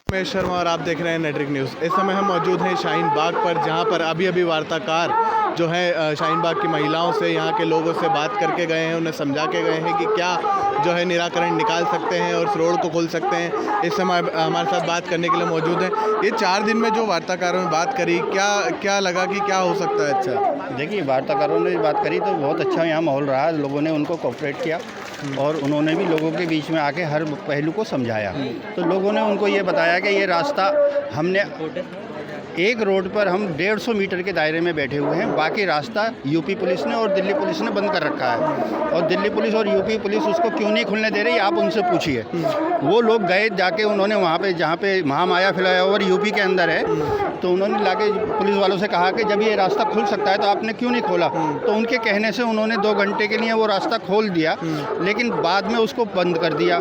मैं शर्मा और आप देख रहे हैं नेटरिक न्यूज़। इस समय हम मौजूद हैं शाहीन बाग पर, जहां पर अभी वार्ताकार जो है शाहीन बाग की महिलाओं से, यहाँ के लोगों से बात करके गए हैं, उन्हें समझा के गए हैं कि क्या जो है निराकरण निकाल सकते हैं और इस रोड को खोल सकते हैं। इस समय हमारे साथ बात करने के लिए मौजूद हैं। ये 4 दिन में जो वार्ताकारों ने बात करी, क्या लगा कि क्या हो सकता है? अच्छा, देखिए, वार्ताकारों ने बात करी तो बहुत अच्छा यहाँ माहौल रहा, लोगों ने उनको कोऑपरेट किया और उन्होंने भी लोगों के बीच में आके हर पहलू को समझाया। तो लोगों ने उनको ये बताया कि ये रास्ता हमने एक रोड पर हम 150 मीटर के दायरे में बैठे हुए हैं, बाकी रास्ता यूपी पुलिस ने और दिल्ली पुलिस ने बंद कर रखा है। और दिल्ली पुलिस और यूपी पुलिस उसको क्यों नहीं खुलने दे रही, आप उनसे पूछिए। वो लोग गए जाके, उन्होंने वहाँ पे जहाँ पे महामाया फ्लाईओवर यूपी के अंदर है, तो उन्होंने लाके पुलिस वालों से कहा कि जब ये रास्ता खुल सकता है तो आपने क्यों नहीं खोला। तो उनके कहने से उन्होंने 2 घंटे के लिए वो रास्ता खोल दिया, लेकिन बाद में उसको बंद कर दिया।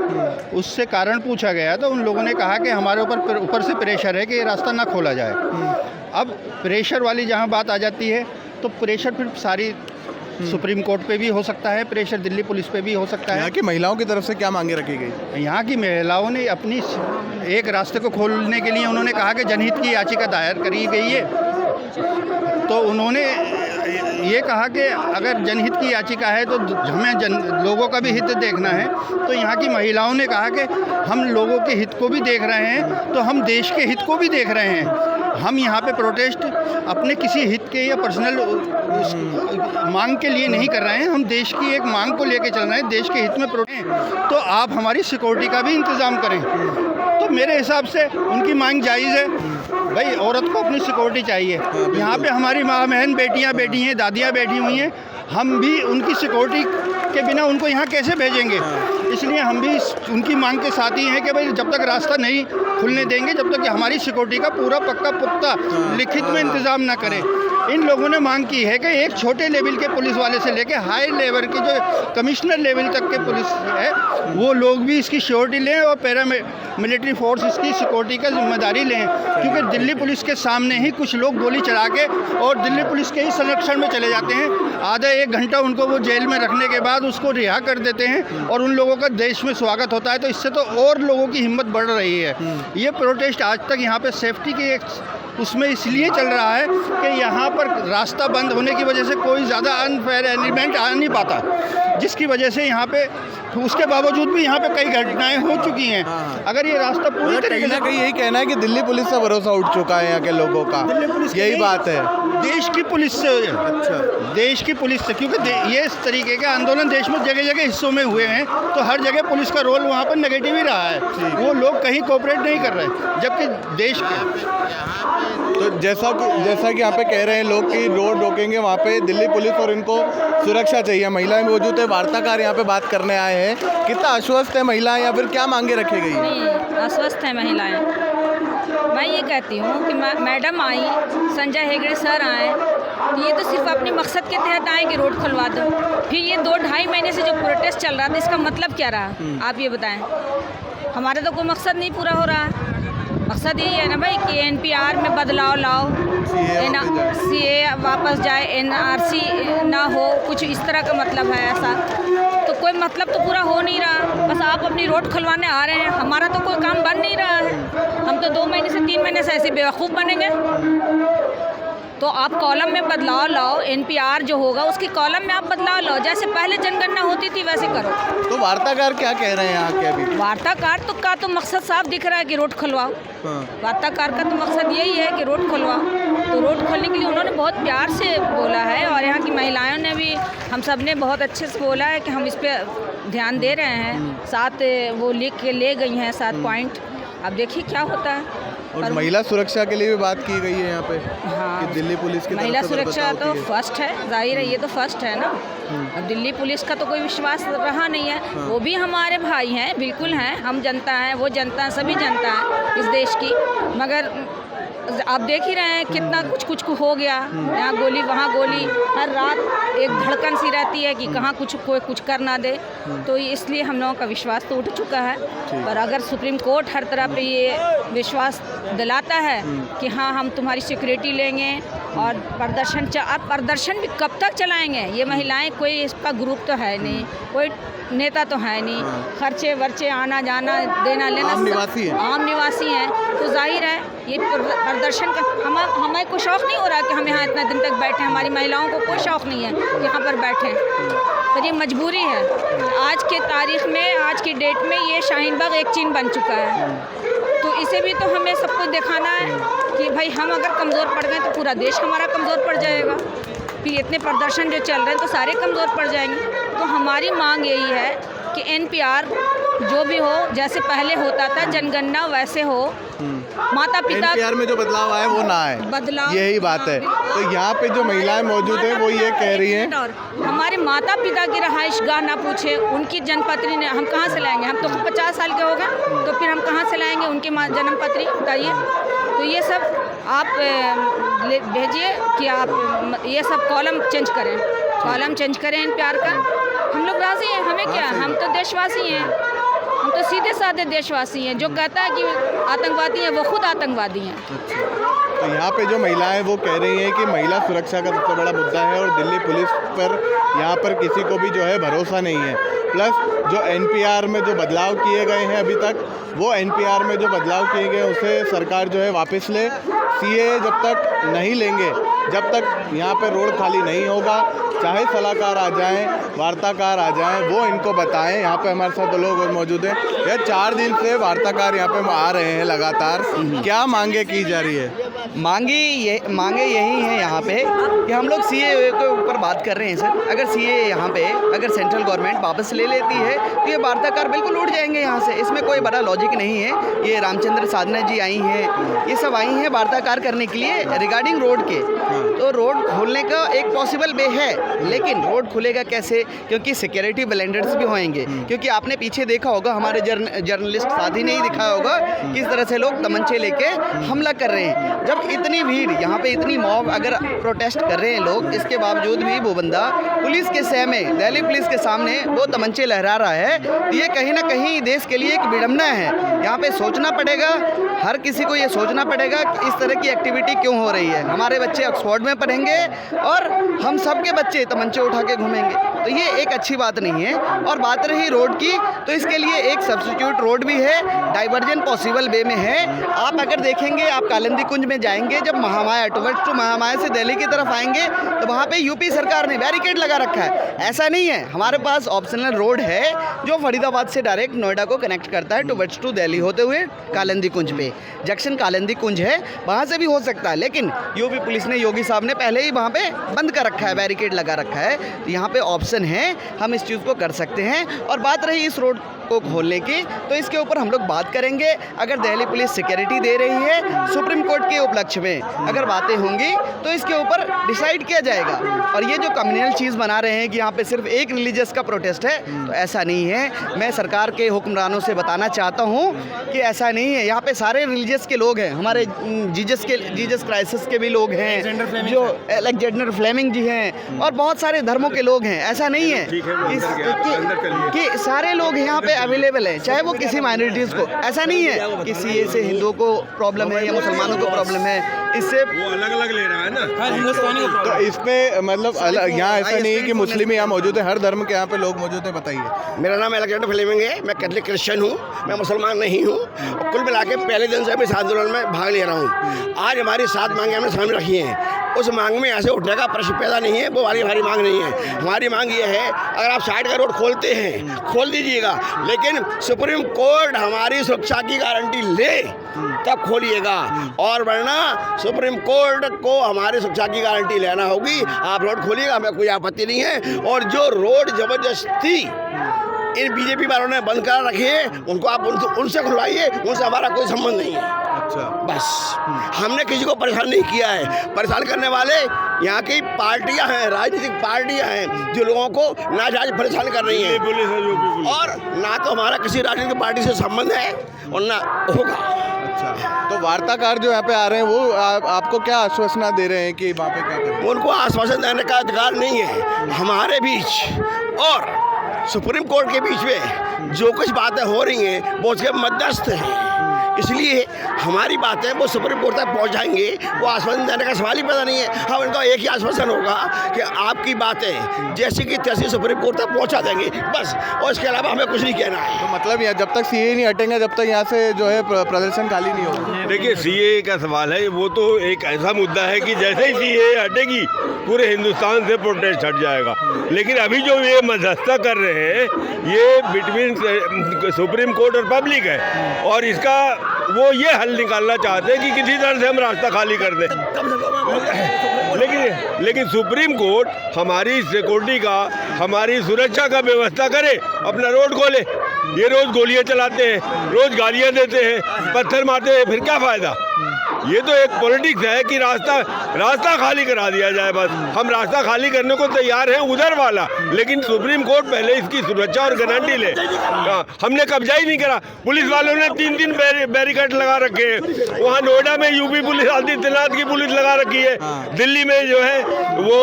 उससे कारण पूछा गया तो उन लोगों ने कहा कि हमारे ऊपर से प्रेशर है कि ये रास्ता ना खोला जाए। अब प्रेशर वाली जहाँ बात आ जाती है तो प्रेशर फिर सारी सुप्रीम कोर्ट पे भी हो सकता है, प्रेशर दिल्ली पुलिस पे भी हो सकता है। यहाँ की महिलाओं की तरफ से क्या मांगे रखी गई? यहाँ की महिलाओं ने अपनी एक रास्ते को खोलने के लिए उन्होंने कहा कि जनहित की याचिका दायर करी गई है। तो उन्होंने ये कहा कि अगर जनहित की याचिका है तो हमें लोगों का भी हित देखना है। तो यहाँ की महिलाओं ने कहा कि हम लोगों के हित को भी देख रहे हैं, तो हम देश के हित को भी देख रहे हैं। हम यहाँ पे प्रोटेस्ट अपने किसी हित के या पर्सनल मांग के लिए नहीं कर रहे हैं, हम देश की एक मांग को लेके चल रहे हैं, देश के हित में प्रोटेस्ट। तो आप हमारी सिक्योरिटी का भी इंतज़ाम करें। तो मेरे हिसाब से उनकी मांग जायज़ है। भाई, औरत को अपनी सिक्योरिटी चाहिए। यहाँ पे हमारी माँ बहन बेटियाँ बैठी हैं, दादियाँ बैठी हुई हैं, हम भी उनकी सिक्योरिटी के बिना उनको यहाँ कैसे भेजेंगे? इसलिए हम भी उनकी मांग के साथ ही हैं कि भाई जब तक रास्ता नहीं खुलने देंगे, जब तक कि हमारी सिक्योरिटी का पूरा पक्का पुख्ता लिखित में इंतज़ाम ना करें। इन लोगों ने मांग की है कि एक छोटे लेवल के पुलिस वाले से लेकर हाई लेवल के जो कमिश्नर लेवल तक के पुलिस है, वो लोग भी इसकी सिक्योरिटी लें और मिलिट्री फोर्स इसकी सिक्योरिटी का जिम्मेदारी लें। क्योंकि दिल्ली पुलिस के सामने ही कुछ लोग गोली चला के और दिल्ली पुलिस के ही संरक्षण में चले जाते हैं। आधा 1 घंटा उनको वो जेल में रखने के बाद उसको रिहा कर देते हैं और उन लोगों का देश में स्वागत होता है। तो इससे तो और लोगों की हिम्मत बढ़ रही है। ये प्रोटेस्ट आज तक यहाँ पे सेफ्टी की एक उसमें इसलिए चल रहा है कि यहाँ पर रास्ता बंद होने की वजह से कोई ज़्यादा अनफेयर एलिमेंट आ नहीं पाता, जिसकी वजह से यहाँ पे उसके बावजूद भी यहाँ पे कई घटनाएं हो चुकी हैं। अगर ये रास्ता पूरी तरीके से, कहीं यही कहना है कि दिल्ली पुलिस से भरोसा उठ चुका है यहाँ के लोगों का, दिल्ली पुलिस यही बात है। देश की पुलिस से। अच्छा, देश की पुलिस से, क्योंकि ये इस तरीके के आंदोलन देश में जगह जगह हिस्सों में हुए हैं, तो हर जगह पुलिस का रोल वहाँ पर नेगेटिव ही रहा है। वो लोग कहीं कोऑपरेट नहीं कर रहे, जबकि देश के तो जैसा कि यहाँ पे कह रहे हैं लोग कि रोड रोकेंगे, वहाँ पे दिल्ली पुलिस और इनको सुरक्षा चाहिए। महिलाएं मौजूद है, वार्ताकार यहाँ पे बात करने आए हैं। कितना आश्वस्त है महिलाएं या फिर क्या मांगे रखी गई? नहीं, आश्वस्त है महिलाएं। मैं ये कहती हूँ कि मैडम आई, संजय हेगड़े सर आए, ये तो सिर्फ अपने मकसद के तहत आए कि रोड खुलवा दो। फिर ये 2-2.5 महीने से जो प्रोटेस्ट चल रहा था, इसका मतलब क्या रहा? आप ये बताएं। हमारा तो कोई मकसद नहीं पूरा हो रहा है। मकसद यही है ना भाई कि NPR में बदलाव लाओ, CA वापस जाए, NRC ना हो, कुछ इस तरह का मतलब है। ऐसा तो कोई मतलब तो पूरा हो नहीं रहा। बस आप अपनी रोड खुलवाने आ रहे हैं, हमारा तो कोई काम बन नहीं रहा है। हम तो 2 महीने से 3 महीने से ऐसे बेवकूफ़ बनेंगे। तो आप कॉलम में बदलाव लाओ, NPR जो होगा उसकी कॉलम में आप बदलाव लाओ, जैसे पहले जनगणना होती थी वैसे करो। तो वार्ताकार क्या कह रहे हैं यहाँ के? अभी वार्ताकार का तो मकसद साफ दिख रहा है कि रोड खुलवाओ। वार्ताकार का तो मकसद यही है कि रोड खुलवाओ। तो रोड खोलने के लिए उन्होंने बहुत प्यार से बोला है और यहाँ की महिलाओं ने भी, हम सब ने बहुत अच्छे से बोला है कि हम इस पर ध्यान दे रहे हैं। 7 वो लिख के ले गई हैं, 7 पॉइंट। अब देखिए क्या होता है। और महिला सुरक्षा के लिए भी बात की गई है यहाँ पे। हाँ, कि दिल्ली पुलिस की महिला तरफ से सुरक्षा तो होती है। फर्स्ट है, जाहिर है, ये तो फर्स्ट है ना। अब दिल्ली पुलिस का तो कोई विश्वास रहा नहीं है। वो भी हमारे भाई हैं, बिल्कुल हैं। हम जनता हैं, वो जनता है, सभी जनता है इस देश की। मगर आप देख ही रहे हैं कितना कुछ हो गया। यहाँ गोली, वहाँ गोली, हर रात एक धड़कन सी रहती है कि कहाँ कोई कुछ कर ना दे। तो इसलिए हम लोगों का विश्वास तो उठ चुका है। पर अगर सुप्रीम कोर्ट हर तरह पे ये विश्वास दिलाता है कि हाँ हम तुम्हारी सिक्योरिटी लेंगे और प्रदर्शन भी कब तक चलाएंगे? ये महिलाएं, कोई इसका ग्रुप तो है नहीं, कोई नेता तो है नहीं, खर्चे वर्चे आना जाना देना लेना आम निवासी हैं। आम निवासी हैं। तो ये प्रदर्शन का हमें कोई शौक़ नहीं हो रहा कि हम यहाँ इतना दिन तक बैठे, हमारी महिलाओं को कोई शौक़ नहीं है कि यहाँ पर बैठें, पर ये मजबूरी है। आज के तारीख़ में, आज की डेट में ये शाहीन बाग एक चीन बन चुका है, तो इसे भी तो हमें सबको दिखाना है कि भाई हम अगर कमज़ोर पड़ गए तो पूरा देश हमारा कमज़ोर पड़ जाएगा, फिर इतने प्रदर्शन जो चल रहे हैं तो सारे कमज़ोर पड़ जाएंगे। तो हमारी मांग यही है कि NPR जो भी हो, जैसे पहले होता था जनगणना वैसे हो, माता पिता NPR में जो बदलाव आए वो ना आए, बदलाव, यही बात है। तो यहाँ पे जो महिलाएं मौजूद हैं वो ये कह रही हैं, और हमारे माता पिता की रहाइश गाह ना पूछे, उनकी जन्मपत्री ने हम कहाँ से लाएंगे? हम तो 50 साल के हो गए, तो फिर हम कहाँ से लाएंगे उनकी जन्मपत्री? बताइए। तो ये सब आप भेजिए कि आप ये सब कॉलम चेंज करें, कॉलम चेंज करें NPR का। हम लोग राज़ी हैं, हमें क्या, हम तो देशवासी हैं, हम तो सीधे साधे देशवासी हैं। जो कहता है कि आतंकवादी हैं वो खुद आतंकवादी हैं। तो यहाँ पे जो महिलाएं वो कह रही हैं कि महिला सुरक्षा का सबसे बड़ा मुद्दा है और दिल्ली पुलिस पर यहाँ पर किसी को भी जो है भरोसा नहीं है। प्लस जो NPR में जो बदलाव किए गए हैं अभी तक, वो NPR में जो बदलाव किए गए उसे सरकार जो है वापस ले। CA जब तक नहीं लेंगे, जब तक यहाँ पे रोड खाली नहीं होगा, चाहे सलाहकार आ जाएं, वार्ताकार आ जाएं, वो इनको बताएं। यहाँ पे हमारे साथ लोग मौजूद हैं। यह 4 दिन से वार्ताकार यहाँ पे आ रहे हैं लगातार, क्या मांगे की जा रही है? मांगे यही हैं यहाँ पे कि हम लोग CA के ऊपर बात कर रहे हैं सर। अगर CA यहाँ पे अगर सेंट्रल गवर्नमेंट वापस ले लेती है तो ये वार्ताकार बिल्कुल उड़ जाएंगे यहाँ से, इसमें कोई बड़ा लॉजिक नहीं है। ये रामचंद्र साधना जी आई हैं, ये सब आई हैं वार्ताकार करने के लिए रिगार्डिंग रोड के। तो रोड खोलने का एक पॉसिबल वे है, लेकिन रोड खुलेगा कैसे? क्योंकि सिक्योरिटी ब्लेंडर्स भी होंगे, क्योंकि आपने पीछे देखा होगा, हमारे जर्नलिस्ट साथी ने ही दिखाया होगा किस तरह से लोग तमंचे लेके हमला कर रहे हैं। जब इतनी भीड़ यहाँ पे, इतनी मॉब अगर प्रोटेस्ट कर रहे हैं लोग, इसके बावजूद भी वो बंदा पुलिस के सहमे, दिल्ली पुलिस के सामने वो तमंचे लहरा रहा है, तो ये कहीं ना कहीं देश के लिए एक विडंबना है। यहाँ पे सोचना पड़ेगा, हर किसी को ये सोचना पड़ेगा कि इस तरह की एक्टिविटी क्यों हो रही है। हमारे बच्चे ऑक्सफोर्ड में पढ़ेंगे और हम सब के बच्चे तमंचे उठा के घूमेंगे, तो ये एक अच्छी बात नहीं है। और बात रही रोड की, तो इसके लिए एक सब्स्टिट्यूट रोड भी है, डाइवर्जन पॉसिबल वे में है। आप अगर देखेंगे, आप कालिंदी कुंज में जाएंगे, जब महामाया टू महामाया से दिल्ली की तरफ आएंगे तो वहाँ पे यूपी सरकार ने बैरिकेड लगा रखा है। ऐसा नहीं है, हमारे पास ऑप्शनल रोड है जो फरीदाबाद से डायरेक्ट नोएडा को कनेक्ट करता है टू दिल्ली होते हुए कालिंदी कुंज पे। जंक्शन कालिंदी कुंज है, वहाँ से भी हो सकता है, लेकिन यूपी पुलिस ने, योगी साहब ने पहले ही वहाँ पे बंद कर रखा है, बैरिकेड लगा रखा है। तो यहाँ पे ऑप्शन है, हम इस चीज़ को कर सकते हैं। और बात रही इस रोड को खोलने की, तो इसके ऊपर हम लोग बात करेंगे। अगर दिल्ली पुलिस सिक्योरिटी दे रही है, सुप्रीम कोर्ट के उपलक्ष्य में अगर बातें होंगी तो इसके ऊपर डिसाइड किया जाएगा। और ये जो कम्युनल चीज़ बना रहे हैं कि यहाँ पे सिर्फ एक रिलीजियस का प्रोटेस्ट है, तो ऐसा नहीं है। मैं सरकार के हुक्मरानों से बताना चाहता हूँ कि ऐसा नहीं है। यहाँ पे सारे रिलीजियस के लोग हैं, हमारे जीसस क्राइस्ट के भी लोग हैं, जो अलेक्जेंडर फ्लेमिंग जी हैं, और बहुत सारे धर्मों के लोग हैं। ऐसा नहीं है कि सारे लोग यहाँ पे अवेलेबल है, चाहे वो किसी माइनॉरिटीज़ को। ऐसा नहीं है कि CA से हिंदुओं को प्रॉब्लम है या मुसलमानों को प्रॉब्लम है, इससे वो अलग अलग ले रहा है ना, हर हिंदुस्तानी को। तो इसमें मतलब यहाँ ऐसा नहीं है कि मुस्लिम यहाँ मौजूद है, हर धर्म के यहाँ पे लोग मौजूद हैं। बताइए। मेरा नाम अलेक्जेंडर फ्लेमिंग है, मैं कैथलिक क्रिश्चियन हूँ, मैं मुसलमान नहीं हूँ। और कुल मिला के पहले दिन से मैं इस आंदोलन में भाग ले रहा हूँ। आज हमारी 7 मांगें हमने सामने रखी हैं, उस मांग में ऐसे उठने का प्रश्न पैदा नहीं है, वो वाली हमारी मांग नहीं है। हमारी मांग ये है, अगर आप साइड का रोड खोलते हैं, खोल दीजिएगा, लेकिन सुप्रीम कोर्ट हमारी सुरक्षा की गारंटी ले तब खोलिएगा, और वरना सुप्रीम कोर्ट को हमारी सुरक्षा की गारंटी लेना होगी। आप रोड खोलिएगा, हमें कोई आपत्ति नहीं है। और जो रोड जबरदस्ती इन बीजेपी वालों ने बंद करा रखी है, उनको आप उनसे खुलवाइए, उनसे हमारा कोई संबंध नहीं है। अच्छा, बस हमने किसी को परेशान नहीं किया है। परेशान करने वाले यहाँ की पार्टियां हैं, राजनीतिक पार्टियां हैं, जो लोगों को नाजायज परेशान कर रही हैं। और ना तो हमारा किसी राजनीतिक पार्टी से संबंध है और ना होगा। अच्छा, तो वार्ताकार जो यहाँ पे आ रहे हैं वो आपको क्या आश्वासन दे रहे हैं कि वहाँ पे क्या करें? उनको आश्वासन देने का अधिकार नहीं है। हमारे बीच और सुप्रीम कोर्ट के बीच में जो कुछ बातें हो रही हैं वो उसके मध्यस्थ हैं। इसलिए हमारी बातें वो सुप्रीम कोर्ट तक पहुँच जाएंगे, वो आश्वासन देने का सवाल ही पैदा नहीं है। हाँ, उनका एक ही आश्वासन होगा कि आपकी बातें जैसी की तैसी सुप्रीम कोर्ट तक पहुँचा देंगे, बस, और इसके अलावा हमें कुछ नहीं कहना है। तो मतलब यहाँ जब तक सीए नहीं हटेंगे तब तक यहाँ से जो है प्रदर्शन खाली नहीं होगा। देखिए, सीए का सवाल है, वो तो एक ऐसा मुद्दा है कि जैसे ही सीए हटेगी पूरे हिंदुस्तान से प्रोटेस्ट हट जाएगा। लेकिन अभी जो ये मध्यस्थता कर रहे हैं ये बिटवीन सुप्रीम कोर्ट और पब्लिक है, और इसका वो ये हल निकालना चाहते हैं कि किसी तरह से हम रास्ता खाली कर दें। लेकिन सुप्रीम कोर्ट हमारी सिक्योरिटी का, हमारी सुरक्षा का व्यवस्था करे, अपना रोड खोले। ये रोज़ गोलियां चलाते हैं, रोज़ गालियां देते हैं, पत्थर मारते हैं, फिर क्या फ़ायदा। ये तो एक पॉलिटिक्स है कि रास्ता खाली करा दिया जाए, बस। हम रास्ता खाली करने को तैयार हैं, उधर वाला, लेकिन सुप्रीम कोर्ट पहले इसकी सुरक्षा और गारंटी ले। हमने कब्जा ही नहीं करा। पुलिस वालों ने 3 बैरिकेड लगा रखे हैं। वहाँ नोएडा में यूपी पुलिस, आदित्यनाथ की पुलिस लगा रखी है। दिल्ली में जो है वो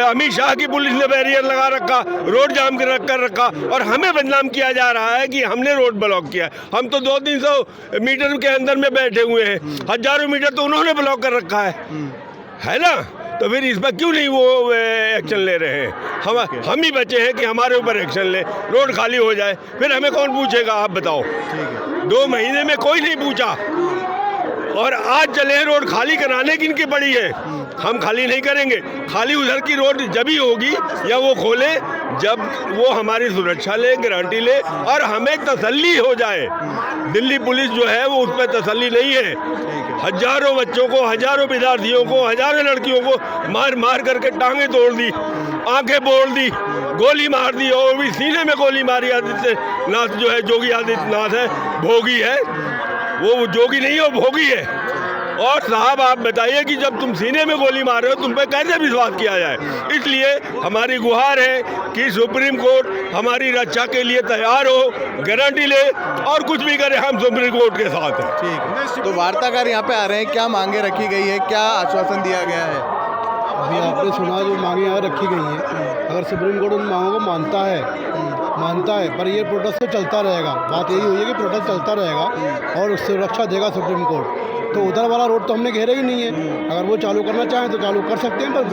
अमित शाह की पुलिस ने बैरियर लगा रखा, रोड जाम कर रखा, और हमें बदनाम किया जा रहा है कि हमने रोड ब्लॉक किया। हम तो 200-300 मीटर के अंदर में बैठे हुए हैं, हजारों मीटर तो उन्होंने ब्लॉक कर रखा है ना। तो फिर इस पर क्यों नहीं वो एक्शन ले रहे हैं? हम ही बचे हैं कि हमारे ऊपर एक्शन ले, रोड खाली हो जाए, फिर हमें कौन पूछेगा, आप बताओ। 2 महीने में कोई नहीं पूछा, और आज चले हैं रोड खाली कराने की इनकी पड़ी है। हम खाली नहीं करेंगे। खाली उधर की रोड जब ही होगी या वो खोले जब वो हमारी सुरक्षा ले, गारंटी ले, और हमें तसल्ली हो जाए। दिल्ली पुलिस जो है वो उस पर तसल्ली नहीं है। हजारों बच्चों को, हजारों विद्यार्थियों को, हजारों लड़कियों को मार करके टांगे तोड़ दी, आंखें बोल दी, गोली मार दी, और भी सीने में गोली मारी। आदित्यनाथ जो है, योगी आदित्यनाथ है, भोगी है वो, जोगी नहीं हो, भोगी है। और साहब आप बताइए कि जब तुम सीने में गोली मार रहे हो, तुम पे कैसे विश्वास किया जाए। इसलिए हमारी गुहार है कि सुप्रीम कोर्ट हमारी रक्षा के लिए तैयार हो, गारंटी ले, और कुछ भी करे हम सुप्रीम कोर्ट के साथ हैं। ठीक है, तो वार्ताकार यहाँ पे आ रहे हैं, क्या मांगे रखी गई है, क्या आश्वासन दिया गया है? अभी आपने सुना जो मांगे यहाँ रखी गई हैं, अगर सुप्रीम कोर्ट उन मांगों को मानता है, पर ये प्रोटेस्ट तो चलता रहेगा। बात यही हुई है कि प्रोटेस्ट चलता रहेगा और सुरक्षा देगा सुप्रीम कोर्ट। तो उधर वाला रोड तो हमने घेरा ही नहीं है। अगर वो चालू करना चाहें तो चालू कर सकते हैं, पर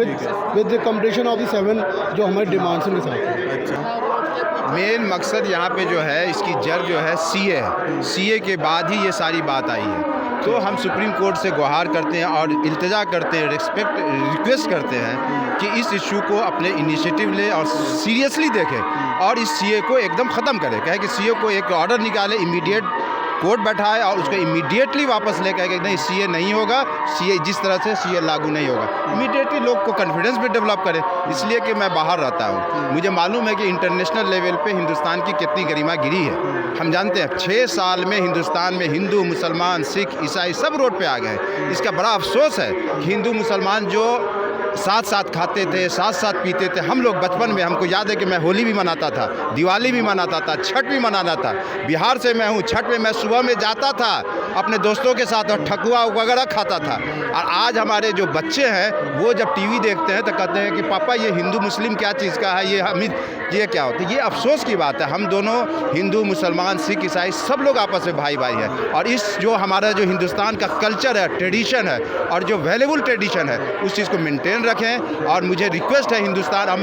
विद कंप्लीशन ऑफ द 7 जो हमारी डिमांड्स के साथ है। अच्छा, मेन मकसद यहाँ पे जो है, इसकी जड़ जो है सीए है। सीए के बाद ही ये सारी बात आई है। तो हम सुप्रीम कोर्ट से गुहार करते हैं और इल्तिजा करते हैं, रिक्वेस्ट करते हैं कि इस इशू को अपने इनिशिएटिव ले और सीरियसली देखें, और इस सीए को एकदम ख़त्म करें। कहे कि सीए को एक ऑर्डर निकाले, इमीडिएट कोर्ट बैठाए और उसको इमीडिएटली वापस ले कहे कि नहीं, सीए नहीं होगा, सीए जिस तरह से सीए लागू नहीं होगा। इमीडिएटली लोग को कॉन्फिडेंस भी डेवलप करें। इसलिए कि मैं बाहर रहता हूँ, मुझे मालूम है कि इंटरनेशनल लेवल पे हिंदुस्तान की कितनी गरिमा गिरी है। हम जानते हैं 6 साल में हिंदुस्तान में हिंदू, मुसलमान, सिख, ईसाई सब रोड पे आ गए। इसका बड़ा अफसोस है कि हिंदू मुसलमान जो साथ खाते थे, साथ पीते थे। हम लोग बचपन में, हमको याद है कि मैं होली भी मनाता था, दिवाली भी मनाता था, छठ भी मनाता था। बिहार से मैं हूँ, छठ में मैं सुबह में जाता था अपने दोस्तों के साथ और ठकुआ वगैरह खाता था। और आज हमारे जो बच्चे हैं वो जब टीवी देखते हैं तो कहते हैं कि पापा ये हिंदू मुस्लिम क्या चीज़ का है, ये क्या होता है। ये अफसोस की बात है। हम दोनों हिंदू, मुसलमान, सिख, ईसाई सब लोग आपस में भाई हैं। और इस जो हमारा जो हिंदुस्तान का कल्चर है, ट्रेडिशन है, और जो वैल्यूबल ट्रेडिशन है, उस चीज़ को मेंटेन रखें। और मुझे रिक्वेस्ट है हिंदुस्तान, और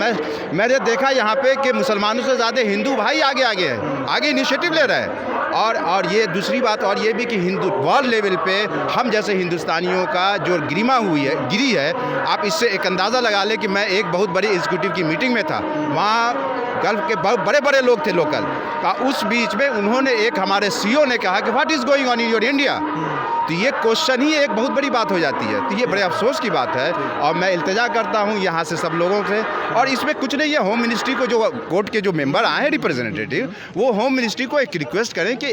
मैंने देखा यहाँ पे कि मुसलमानों से ज़्यादा हिंदू भाई आगे हैं, आगे इनिशिएटिव ले रहे हैं। और ये दूसरी बात और ये भी कि हिंदू वर्ल्ड लेवल पे हम जैसे हिंदुस्तानियों का जो गिरी है, आप इससे एक अंदाज़ा लगा लें कि मैं एक बहुत बड़ी एग्जीक्यूटिव की मीटिंग में था। वहाँ गल्फ के बहुत बड़े लोग थे लोकल का। उस बीच में उन्होंने एक हमारे सीईओ ने कहा कि what is going on in your India. तो ये क्वेश्चन ही एक बहुत बड़ी बात हो जाती है। तो ये बड़े अफसोस की बात है। और मैं इल्तिजा करता हूँ यहाँ से सब लोगों से, और इसमें कुछ नहीं है, होम मिनिस्ट्री को, जो कोर्ट के जो मेंबर आए हैं रिप्रेजेंटेटिव, वो होम मिनिस्ट्री को एक रिक्वेस्ट करें कि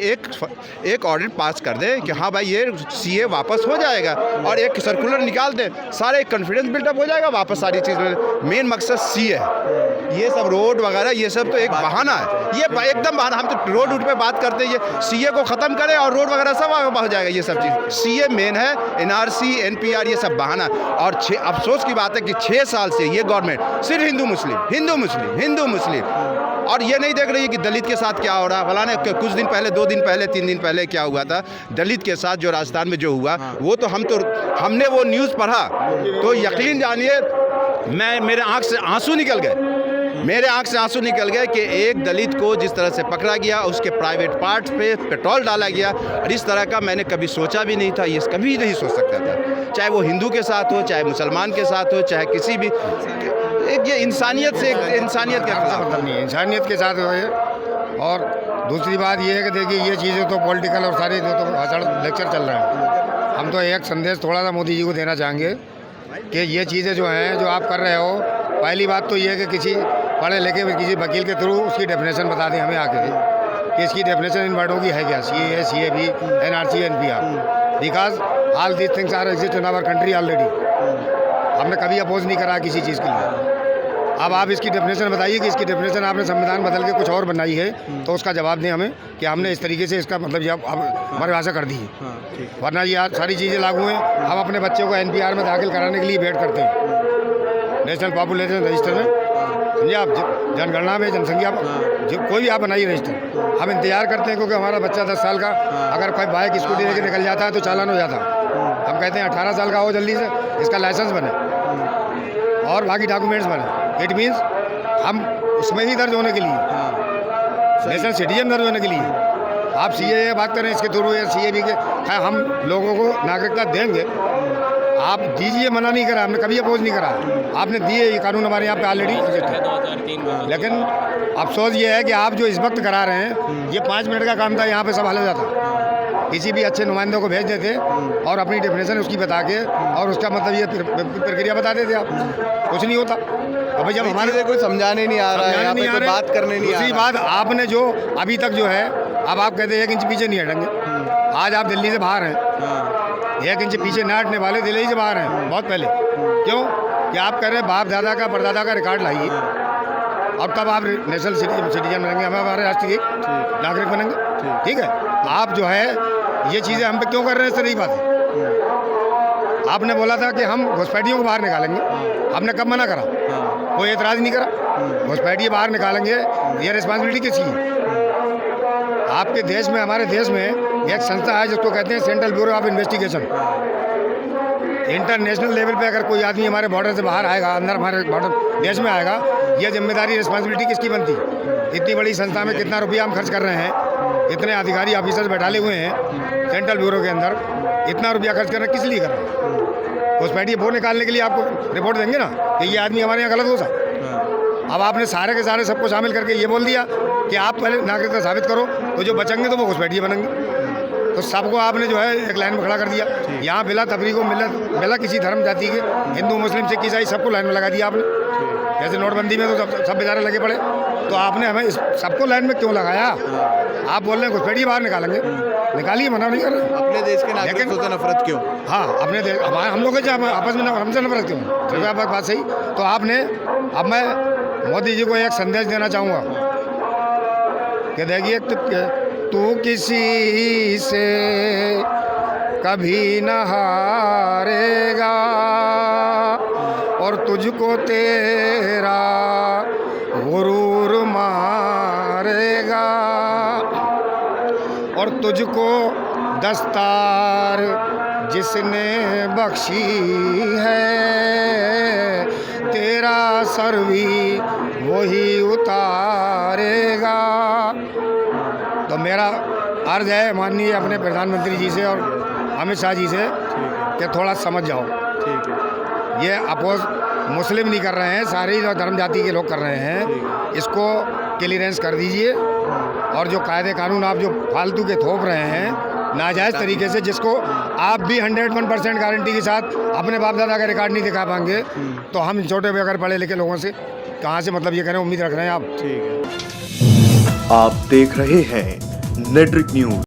एक ऑर्डर पास कर दें कि हाँ भाई ये सीए वापस हो जाएगा, और एक सर्कुलर निकाल दें, सारे कॉन्फिडेंस बिल्डअप हो जाएगा, वापस सारी चीज़ में। मेन मकसद सीए है। ये सब रोड वगैरह ये सब तो एक बहाना है, ये एकदम बहाना। हम तो रोड पे बात करते हैं, ये सीए को ख़त्म करें और रोड वगैरह सब हो जाएगा। ये सब चीज़ सीए मेन है, एनआरसी, एनपीआर ये सब बहाना। और अफसोस की बात है कि 6 साल से ये गवर्नमेंट सिर्फ हिंदू मुस्लिम और ये नहीं देख रही है कि दलित के साथ क्या हो रहा है। फलाने कुछ दिन पहले, 2 दिन पहले, 3 दिन पहले क्या हुआ था दलित के साथ, जो राजस्थान में जो हुआ, वो तो हमने वो न्यूज़ पढ़ा तो यकीन जानिए मेरे आँख से आंसू निकल गए। मेरे आंख से आंसू निकल गए कि एक दलित को जिस तरह से पकड़ा गया, उसके प्राइवेट पार्ट पे पेट्रोल डाला गया, और इस तरह का मैंने कभी सोचा भी नहीं था, ये कभी नहीं सोच सकता था। चाहे वो हिंदू के साथ हो, चाहे मुसलमान के साथ हो, चाहे किसी भी, ये इंसानियत से, इंसानियत के खिलाफ मतलब नहीं, इंसानियत के साथ हो। और दूसरी बात ये है कि देखिए ये चीज़ें तो पॉलिटिकल और सारे जो तो भाषण लेक्चर चल रहे हैं। हम तो एक संदेश थोड़ा सा मोदी जी को देना चाहेंगे कि ये चीज़ें जो हैं जो आप कर रहे हो, पहली बात तो ये है कि किसी पढ़े लिखे किसी वकील के थ्रू उसकी डेफिनेशन बता दें हमें आके कि इसकी डेफिनेशन इन वर्डों की है क्या, CAA, CAB, NRC, NPR, because all these things are exist in our country already. हमने कभी अपोज नहीं करा किसी चीज़ के लिए। अब आप इसकी डेफिनेशन बताइए कि इसकी डेफिनेशन आपने संविधान बदल के कुछ और बनाई है, तो उसका जवाब दें हमें कि हमने इस तरीके से इसका मतलब परिभाषा कर दी है। वरना ये सारी चीज़ें लागू हैं। हम अपने बच्चों को NPR में दाखिल कराने के लिए वेट करते हैं, नेशनल पॉपुलेशन रजिस्टर में, समझिए आप, जनगणना में, जनसंख्या जो कोई भी आप बनाइए रजिस्टर, हम इंतजार करते हैं क्योंकि हमारा बच्चा 10 साल का अगर कोई बाइक स्कूटी लेके निकल जाता है तो चालान हो जाता है। हम कहते हैं 18 साल का हो जल्दी से, इसका लाइसेंस बने और बाकी डॉक्यूमेंट्स बने। इट मीन्स हम उसमें ही दर्ज होने के लिए, नेशनल सिटीजन दर्ज होने के लिए आप CAA बात करें, इसके थ्रू या CAB के, हम लोगों को नागरिकता देंगे। आप दीजिए, मना नहीं करा, हमने कभी अपोज नहीं करा, आपने दिए, ये कानून हमारे यहाँ पे ऑलरेडी एग्जिस्ट है। लेकिन अफसोस ये है कि आप जो इस वक्त करा रहे हैं, ये 5 मिनट का काम था, यहाँ पे सब हल हो जाता। किसी भी अच्छे नुमाइंदों को भेज देते और अपनी डेफिनेशन उसकी बता के और उसका मतलब ये प्रक्रिया बता देते, आप कुछ नहीं होता। अब जब हमारे कोई समझाने नहीं आ रहा है, यहाँ पे कोई बात करने नहीं आ रहा। दूसरी बात, आपने जो अभी तक जो है, अब आप कहते हैं 1 इंच पीछे नहीं हटेंगे। आज आप दिल्ली से बाहर हैं, 1 इंच पीछे न हटने वाले दिल्ली से बाहर हैं बहुत पहले। क्यों कि आप कह रहे हैं बाप दादा का परदादा का रिकॉर्ड लाइए और तब आप नेशनल सिटीजन बनेंगे, हम हमारे राष्ट्रीय नागरिक बनेंगे। ठीक है, आप जो है ये चीज़ें हम पे क्यों कर रहे हैं, इससे नहीं बात है। आपने बोला था कि हम घुसपैठियों को बाहर निकालेंगे, हमने कब मना करा? कोई एतराज़ नहीं करा। घुसपैठिए बाहर निकालेंगे, ये रिस्पॉन्सिबिलिटी किसकी है? आपके देश में, हमारे देश में एक संस्था है जिसको कहते हैं central bureau of investigation. International level पे अगर कोई आदमी हमारे बॉर्डर से बाहर आएगा, अंदर हमारे बॉर्डर देश में आएगा, ये जिम्मेदारी रिस्पॉन्सिबिलिटी किसकी बनती? इतनी बड़ी संस्था में कितना रुपया हम खर्च कर रहे हैं, इतने अधिकारी ऑफिसर्स बैठाले हुए हैं सेंट्रल ब्यूरो के अंदर, इतना रुपया खर्च कर रहे हैं, किस लिए कर रहे हैं? घुसपैठिए वो निकालने के लिए आपको रिपोर्ट देंगे ना कि ये आदमी हमारे यहाँ गलत हो सकता। अब आपने सारे के सारे सबको शामिल करके ये बोल दिया कि आप पहले नागरिकता साबित करो, तो जो बचेंगे तो वो घुसपैठिए बनेंगे। तो सबको आपने जो है एक लाइन में खड़ा कर दिया। यहाँ बिला तबरी को मिला किसी धर्म जाति के, हिंदू मुस्लिम सिख ईसाई सबको लाइन में लगा दिया आपने। जैसे नोटबंदी में तो सब बेचारे लगे पड़े, तो आपने हमें सबको लाइन में क्यों लगाया? आप बोल रहे हैं घुसपैठिए बाहर निकालेंगे, निकालिए, मना नहीं कर रहे। अपने देश के नागरिकों से नफरत क्यों? हाँ, अपने देश, हम लोग आपस में हमसे नफरत क्यों? बात सही। तो आपने, अब मैं मोदी जी को एक संदेश देना चाहूँगा कि देखिए, तू किसी से कभी न हारेगा और तुझको तेरा गुरूर मारेगा और तुझको दस्तार जिसने बख्शी है, तेरा सर भी वही उतारेगा। तो मेरा अर्ज है माननीय अपने प्रधानमंत्री जी से और अमित शाह जी से कि थोड़ा समझ जाओ। ठीक है, ये अपोज मुस्लिम नहीं कर रहे हैं, सारी जो धर्म जाति के लोग कर रहे हैं, इसको क्लियरेंस कर दीजिए। और जो कायदे कानून आप जो फालतू के थोप रहे हैं नाजायज़ तरीके से, जिसको आप भी 101% गारंटी के साथ अपने बाप दादा का रिकॉर्ड नहीं दिखा पाएंगे, तो हम छोटे बगैर पढ़े लिखे लोगों से कहाँ से मतलब ये करें, उम्मीद रख रहे हैं आप? ठीक है। आप देख रहे हैं नेट्रिक न्यूज।